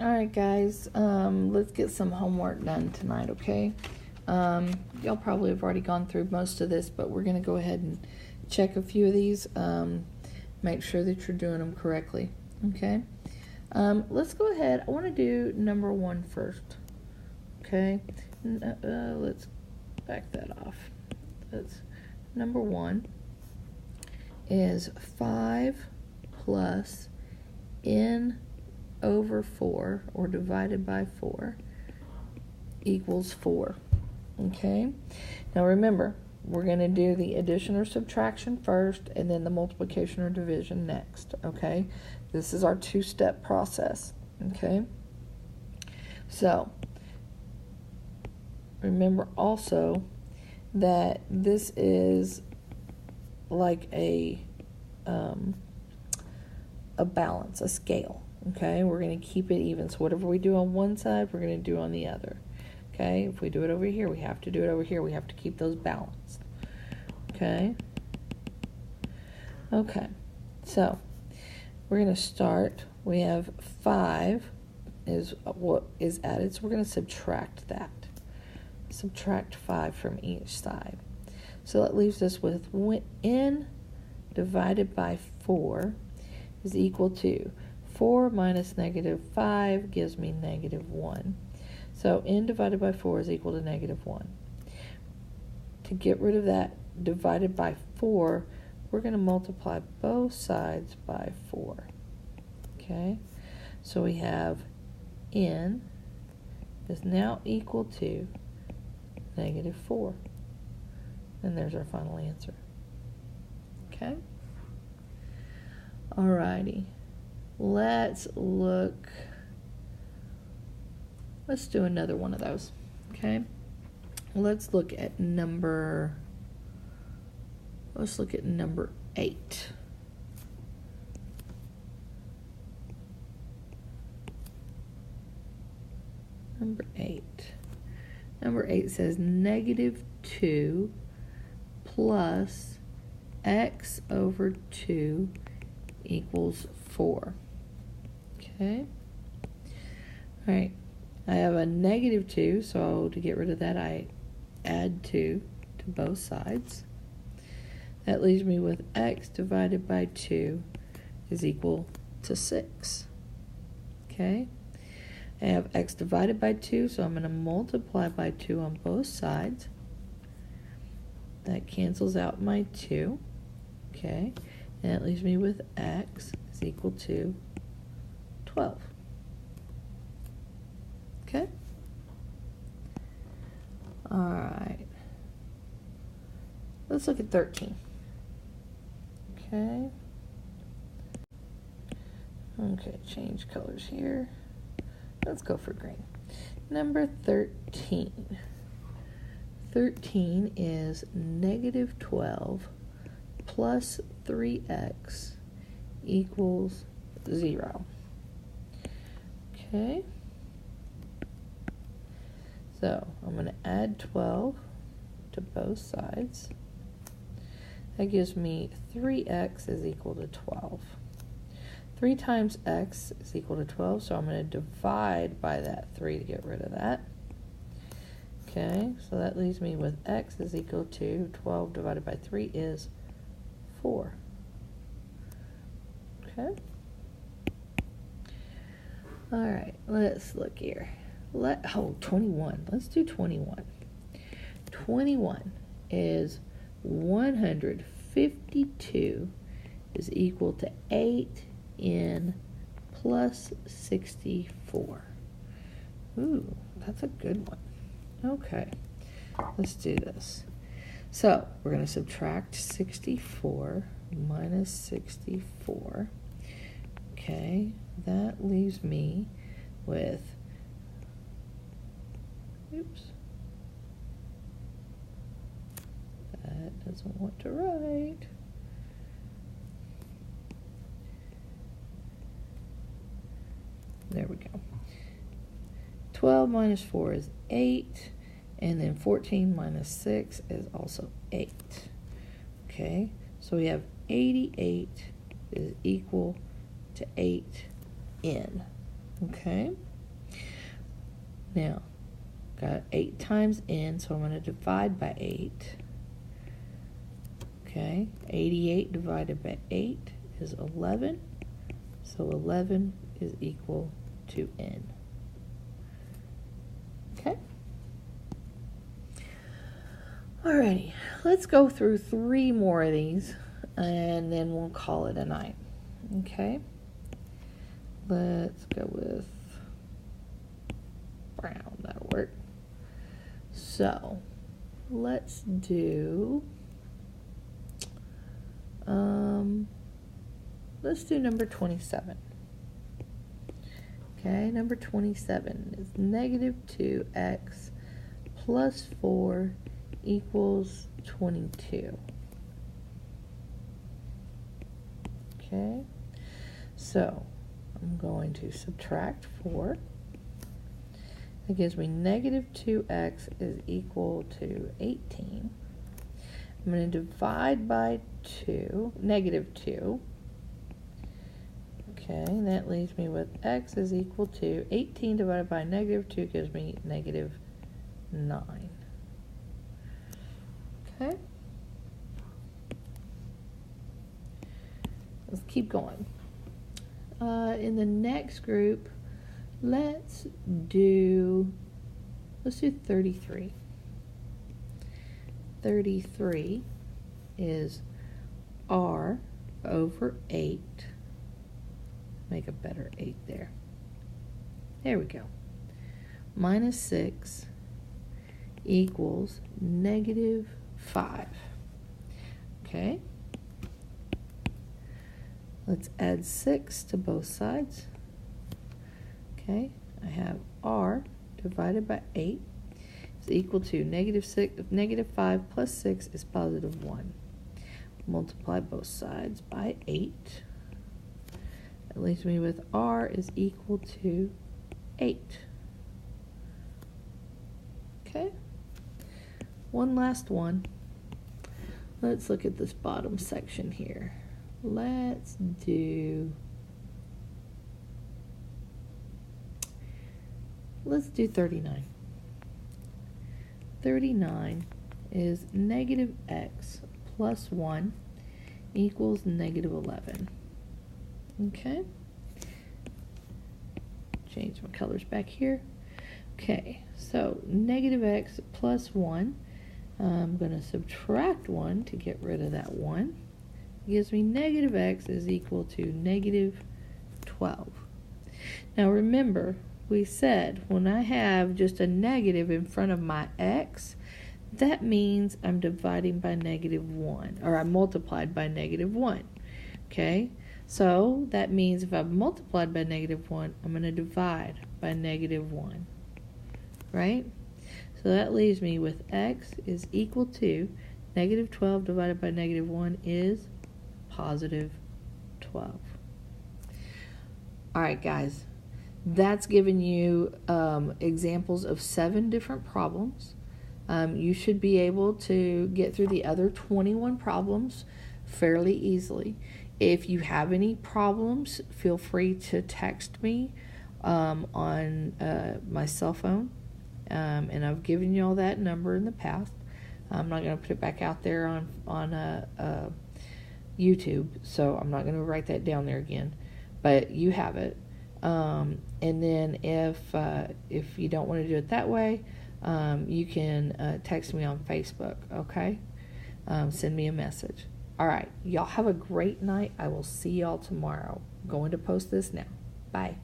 Alright guys, let's get some homework done tonight, okay? Y'all probably have already gone through most of this, but we're going to go ahead and check a few of these. Make sure that you're doing them correctly, okay? Let's go ahead. I want to do number 1 first, okay? Let's back that off. Number 1 is 5 plus n over 4, or divided by 4, equals 4. Okay? Now remember, we're going to do the addition or subtraction first, and then the multiplication or division next. Okay? This is our 2-step process. Okay? So, remember also that this is like a balance, a scale. Okay, we're going to keep it even. So whatever we do on one side, we're going to do on the other. Okay, if we do it over here, we have to do it over here. We have to keep those balanced. Okay. Okay, so we're going to start. We have 5 is what is added, so we're going to subtract that. Subtract 5 from each side. So that leaves us with n divided by 4 is equal to 4 minus negative 5 gives me negative 1. So n divided by 4 is equal to negative 1. To get rid of that divided by 4, we're going to multiply both sides by 4. Okay? So we have n is now equal to negative 4. And there's our final answer. Okay? Alrighty. Let's do another one of those. Okay? Let's look at number 8. Number 8 says negative 2 plus x over 2 equals 4. Okay. All right. I have a negative 2, so to get rid of that, I add 2 to both sides. That leaves me with x divided by 2 is equal to 6. Okay. I have x divided by 2, so I'm going to multiply by 2 on both sides. That cancels out my 2. Okay. And that leaves me with x is equal to 12. Okay? Alright. Let's look at 13. Okay. Okay, change colors here. Let's go for green. Number 13. 13 is negative 12 plus 3x equals 0. Okay. So I'm going to add 12 to both sides. That gives me 3x is equal to 12. 3 times x is equal to 12, so I'm going to divide by that 3 to get rid of that. Okay, so that leaves me with x is equal to 12 divided by 3 is 4. Okay. All right, let's look here. 21. Let's do 21. 21 is 152 is equal to 8n plus 64. Ooh, that's a good one. Okay, let's do this. So we're going to subtract 64 minus 64. Okay, that leaves me with, oops, that doesn't want to write. There we go. 12 minus 4 is 8, and then 14 minus 6 is also 8. Okay, so we have 88 is equal to 8n. Okay, Now, got 8 times n, so I'm going to divide by 8. Okay, 88 divided by 8 is 11, so 11 is equal to n. Okay. Alrighty, let's go through 3 more of these, and then we'll call it a night. Okay, let's go with brown, that'll work. So, let's do number 27. Okay, number 27 is negative 2x plus 4 equals 22. Okay, so I'm going to subtract 4. That gives me negative 2x is equal to 18. I'm going to divide by 2, negative 2. Okay, and that leaves me with x is equal to 18 divided by negative 2 gives me negative 9. Okay. Let's keep going. In the next group, let's do 33. 33 is r over 8. Make a better 8 there. There we go. Minus 6 equals negative 5. Okay. Let's add 6 to both sides. Okay. I have r divided by 8 is equal to negative 5 plus 6 is positive 1. Multiply both sides by 8. That leaves me with r is equal to 8. Okay. One last one. Let's look at this bottom section here. Let's do 39. 39 is negative x plus 1 equals negative 11. Okay. Change my colors back here. Okay, so negative x plus 1. I'm going to subtract 1 to get rid of that 1. It gives me negative x is equal to negative 12. Now remember, we said when I have just a negative in front of my x, that means I'm dividing by negative 1, or I multiplied by negative 1. Okay, so that means if I've multiplied by negative 1, I'm going to divide by negative 1. Right? So that leaves me with x is equal to negative 12 divided by negative 1 is positive 12. Alright guys, that's given you examples of 7 different problems. You should be able to get through the other 21 problems fairly easily. If you have any problems, feel free to text me on my cell phone. And I've given you all that number in the past. I'm not going to put it back out there on YouTube, so I'm not going to write that down there again. But you have it. And then if you don't want to do it that way, you can text me on Facebook, okay? Send me a message. All right, y'all have a great night. I will see y'all tomorrow. I'm going to post this now. Bye.